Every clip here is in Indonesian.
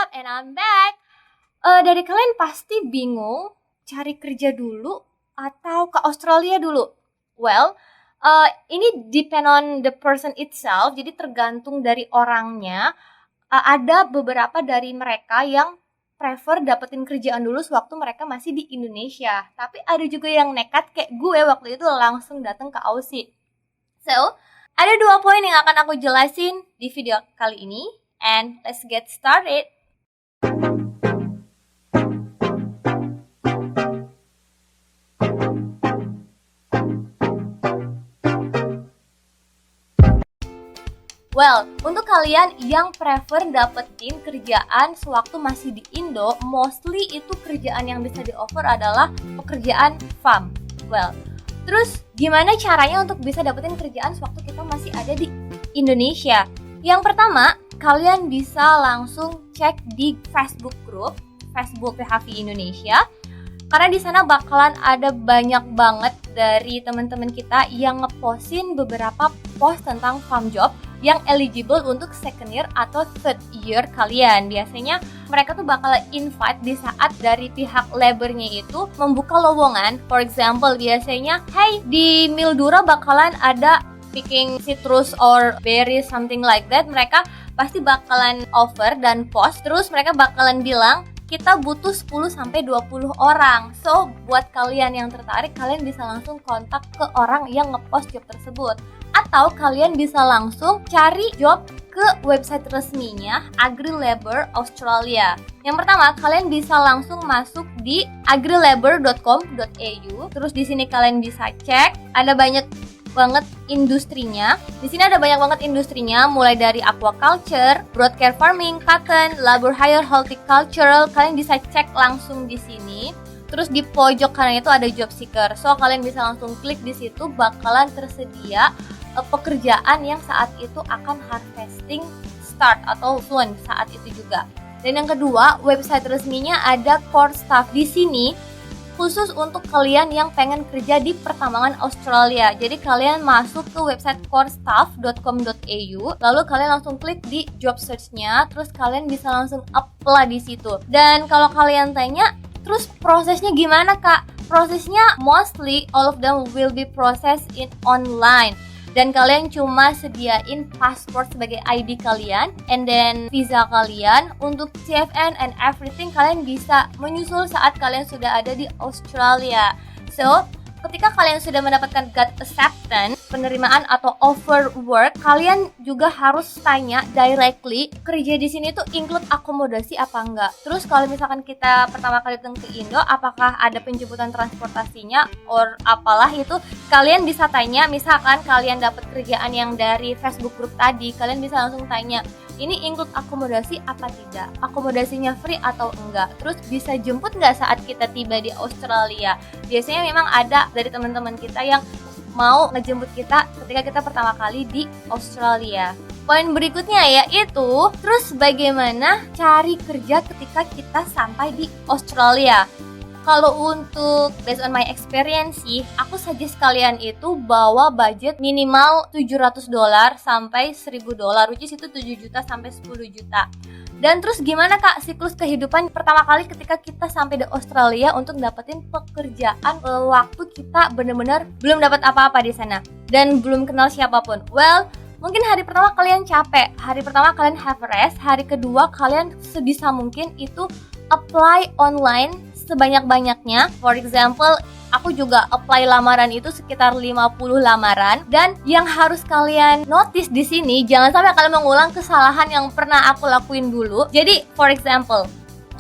up? And I'm back. Dari kalian pasti bingung cari kerja dulu atau ke Australia dulu. Well, ini depend on the person itself. Jadi tergantung dari orangnya. Ada beberapa dari mereka yang prefer dapetin kerjaan dulu sewaktu mereka masih di Indonesia. Tapi ada juga yang nekat kayak gue waktu itu langsung datang ke Aussie. So, ada 2 poin yang akan aku jelasin di video kali ini. And let's get started. Well, untuk kalian yang prefer dapetin kerjaan sewaktu masih di Indo, mostly itu kerjaan yang bisa di-offer adalah pekerjaan farm. Well, terus gimana caranya untuk bisa dapetin kerjaan sewaktu kita masih ada di Indonesia? Yang pertama, kalian bisa langsung cek di Facebook group, Facebook PHV Indonesia. Karena di sana bakalan ada banyak banget dari teman-teman kita yang ngepostin beberapa post tentang farm job yang eligible untuk second year atau third year kalian. Biasanya mereka tuh bakal invite di saat dari pihak labornya itu membuka lowongan. For example, biasanya, hey, di Mildura bakalan ada picking citrus or berries, something like that. Mereka pasti bakalan offer dan post. Terus mereka bakalan bilang, kita butuh 10-20 orang. So, buat kalian yang tertarik, kalian bisa langsung kontak ke orang yang ngepost job tersebut. Atau kalian bisa langsung cari job ke website resminya AgriLabor Australia. Yang pertama, kalian bisa langsung masuk di agrilabor.com.au. Terus di sini kalian bisa cek, ada banyak banget industrinya. Di sini ada banyak banget industrinya, mulai dari aquaculture, broadcare farming, cotton, labor hire, horticultural. Kalian bisa cek langsung di sini. Terus di pojok kanan itu ada job seeker. So kalian bisa langsung klik di situ, bakalan tersedia pekerjaan yang saat itu akan harvesting start atau soon saat itu juga. Dan yang kedua, website resminya ada core staff. Di sini khusus untuk kalian yang pengen kerja di pertambangan Australia. Jadi kalian masuk ke website corestaff.com.au, lalu kalian langsung klik di job search-nya, terus kalian bisa langsung apply di situ. Dan kalau kalian tanya, terus prosesnya gimana, Kak? Prosesnya mostly all of them will be processed in online. Dan kalian cuma sediain pasport sebagai ID kalian, and then visa kalian. Untuk CFN and everything kalian bisa menyusul saat kalian sudah ada di Australia. So, ketika kalian sudah mendapatkan gut acceptance, penerimaan atau offer work, kalian juga harus tanya directly, kerja di sini tuh include akomodasi apa enggak. Terus kalau misalkan kita pertama kali datang ke Indo, apakah ada penjemputan transportasinya or apalah itu, kalian bisa tanya. Misalkan kalian dapat kerjaan yang dari Facebook group tadi, kalian bisa langsung tanya, ini include akomodasi apa tidak? Akomodasinya free atau enggak? Terus bisa jemput nggak saat kita tiba di Australia? Biasanya memang ada dari teman-teman kita yang mau ngejemput kita ketika kita pertama kali di Australia. Poin berikutnya yaitu, terus bagaimana cari kerja ketika kita sampai di Australia? Kalau untuk based on my experience sih, aku suggest kalian itu bawa budget minimal $700 sampai $1,000, which is itu 7 juta sampai 10 juta. Dan terus gimana, Kak, siklus kehidupan pertama kali ketika kita sampai di Australia untuk dapetin pekerjaan waktu kita benar-benar belum dapat apa-apa di sana dan belum kenal siapapun? Well, mungkin hari pertama kalian capek, hari pertama kalian have rest, hari kedua kalian sebisa mungkin itu apply online sebanyak-banyaknya. For example, aku juga apply lamaran itu sekitar 50 lamaran. Dan yang harus kalian notice di sini, jangan sampai kalian mengulang kesalahan yang pernah aku lakuin dulu. Jadi, for example,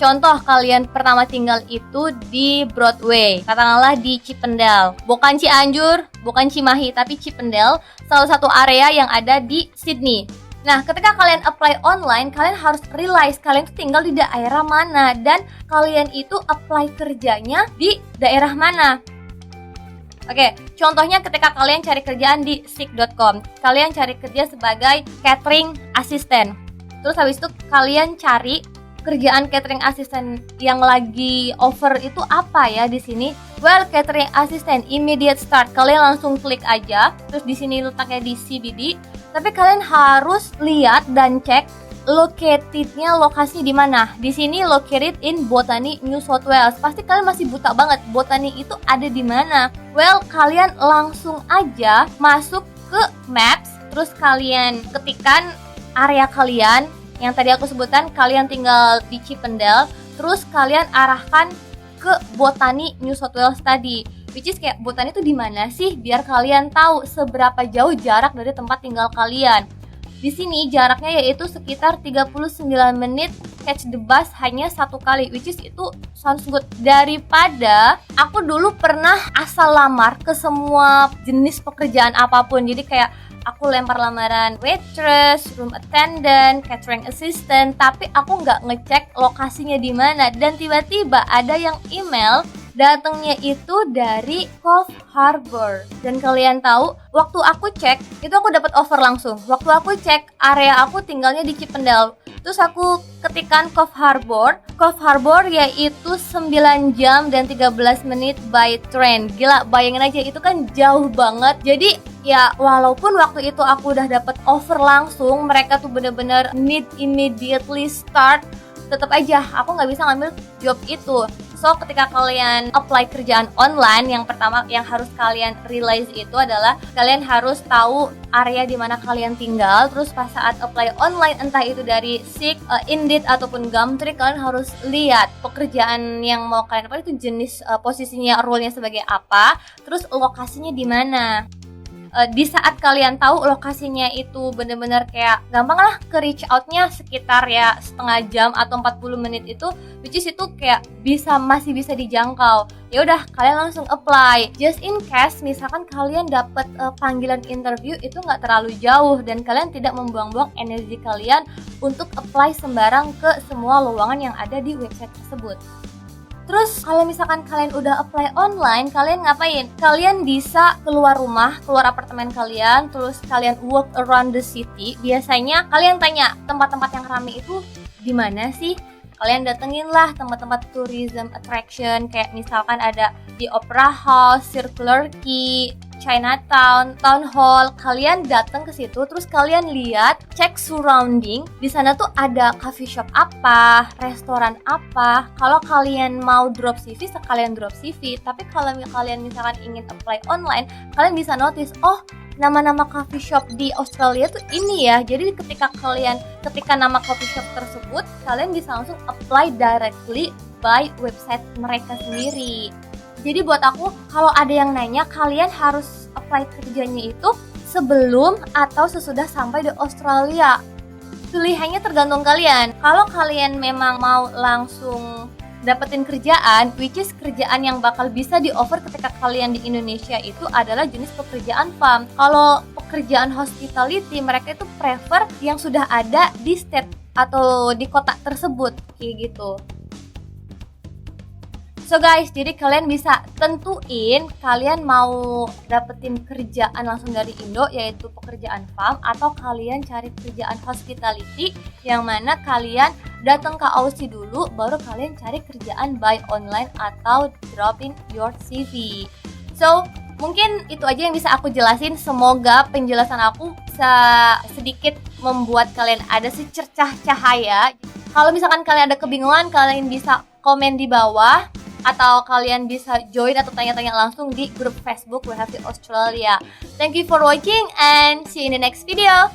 contoh kalian pertama tinggal itu di Broadway, katakanlah di Chippendale. Bukan Cianjur, bukan Cimahi, tapi Chippendale, salah satu area yang ada di Sydney. Nah, ketika kalian apply online, kalian harus realize kalian itu tinggal di daerah mana dan kalian itu apply kerjanya di daerah mana. Oke, contohnya ketika kalian cari kerjaan di seek.com, kalian cari kerja sebagai catering assistant. Terus habis itu kalian cari kerjaan catering assistant yang lagi offer itu apa ya di sini? Well, catering assistant immediate start. Kalian langsung klik aja. Terus di sini letaknya di CBD. Tapi kalian harus lihat dan cek locatednya lokasinya di mana? Di sini located in Botany, New South Wales. Pasti kalian masih buta banget. Botany itu ada di mana? Well, kalian langsung aja masuk ke Maps, terus kalian ketikkan area kalian yang tadi aku sebutkan. Kalian tinggal di Chippendale, terus kalian arahkan ke Botany, New South Wales tadi. Which is kayak Botany itu di mana sih? Biar kalian tahu seberapa jauh jarak dari tempat tinggal kalian. Di sini jaraknya yaitu sekitar 39 menit, catch the bus hanya satu kali, which is itu sounds good. Daripada aku dulu pernah asal lamar ke semua jenis pekerjaan apapun, jadi kayak aku lempar lamaran waitress, room attendant, catering assistant, tapi aku nggak ngecek lokasinya di mana, dan tiba-tiba ada yang email datangnya itu dari Coffs Harbour. Dan kalian tahu, waktu aku cek, itu aku dapat offer langsung. Waktu aku cek, area aku tinggalnya di Chippendale. Terus aku ketikkan Coffs Harbour. Coffs Harbour yaitu 9 jam dan 13 menit by train. Gila, bayangin aja, itu kan jauh banget. Jadi ya walaupun waktu itu aku udah dapat offer langsung, mereka tuh bener-bener need immediately start, tetap aja aku nggak bisa ngambil job itu. So ketika kalian apply kerjaan online, yang pertama yang harus kalian realize itu adalah kalian harus tahu area di mana kalian tinggal. Terus pas saat apply online, entah itu dari Seek, Indeed ataupun Gumtree, kalian harus lihat pekerjaan yang mau kalian apply itu jenis, posisinya, role-nya sebagai apa, terus lokasinya di mana. Di saat kalian tahu lokasinya itu bener-bener kayak gampang lah ke reach out-nya, sekitar ya setengah jam atau 40 menit itu, which is itu kayak masih bisa dijangkau. Ya udah, kalian langsung apply. Just in case misalkan kalian dapat panggilan interview itu nggak terlalu jauh dan kalian tidak membuang-buang energi kalian untuk apply sembarang ke semua lowongan yang ada di website tersebut. Terus kalau misalkan kalian udah apply online, kalian ngapain? Kalian bisa keluar rumah, keluar apartemen kalian, terus kalian walk around the city. Biasanya kalian tanya tempat-tempat yang ramai itu di mana sih? Kalian datengin lah tempat-tempat tourism attraction, kayak misalkan ada di Opera House, Circular Quay, Chinatown, Town Hall. Kalian datang ke situ, terus kalian lihat, cek surrounding. Di sana tuh ada coffee shop apa, restoran apa. Kalau kalian mau drop CV, sekalian drop CV. Tapi kalau kalian misalkan ingin apply online, kalian bisa notice, oh nama-nama coffee shop di Australia tuh ini ya. Jadi ketika nama coffee shop tersebut, kalian bisa langsung apply directly by website mereka sendiri. Jadi buat aku, kalau ada yang nanya, kalian harus apply kerjanya itu sebelum atau sesudah sampai di Australia. Pilihannya tergantung kalian. Kalau kalian memang mau langsung dapetin kerjaan, which is kerjaan yang bakal bisa di offer ketika kalian di Indonesia itu adalah jenis pekerjaan farm. Kalau pekerjaan hospitality, mereka itu prefer yang sudah ada di state atau di kota tersebut, kayak gitu. So guys, jadi kalian bisa tentuin kalian mau dapetin kerjaan langsung dari Indo, yaitu pekerjaan farm, atau kalian cari kerjaan hospitality yang mana kalian datang ke Aussie dulu, baru kalian cari kerjaan by online atau dropping your CV. So, mungkin itu aja yang bisa aku jelasin. Semoga penjelasan aku bisa sedikit membuat kalian ada secercah cahaya. Kalau misalkan kalian ada kebingungan, kalian bisa komen di bawah, atau kalian bisa join atau tanya-tanya langsung di grup Facebook We Have It Australia. Thank you for watching and see you in the next video.